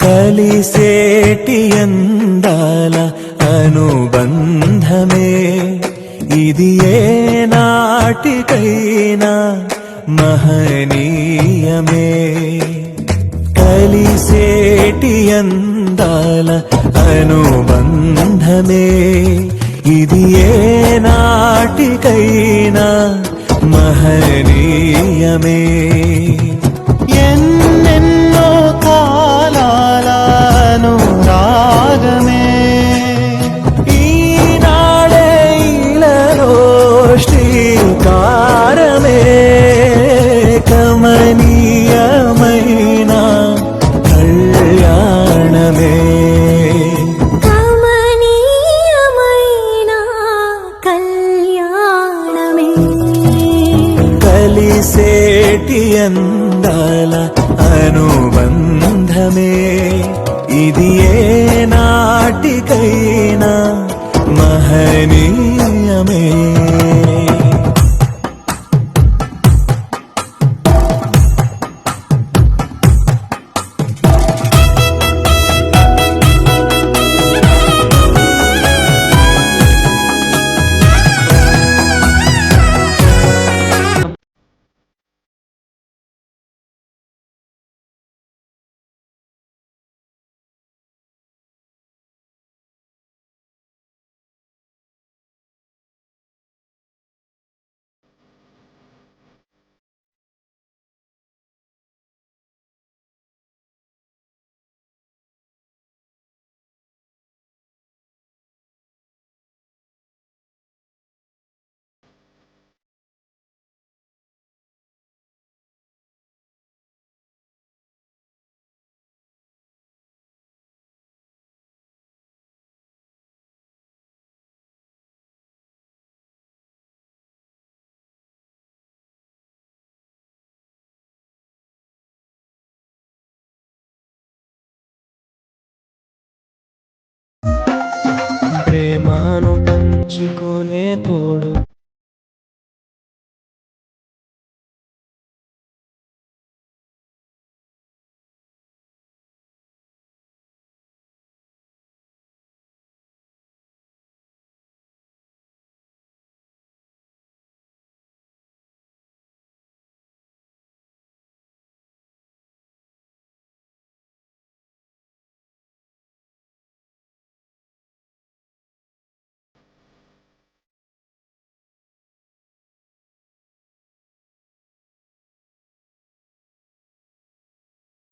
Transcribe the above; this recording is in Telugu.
కలిసేటి అందాల అనుబంధమే ఇది ఏ నాటికైనా మహనీయమే కలిసేటి అందాల అనుబంధమే ఇది ఏ నాటికైనా మహనీయమే ఎన్నెన్నో కాలాల అనురాగమే ఈనాడే ఇలలో శ్రీకారమే కమనీయమైన కళ్యాణమే కలిసేటి అందాల అనుబంధమే ఇది ఏ నాటికైనా మహనీయమే ప్రేమను పంచుకునే తోడు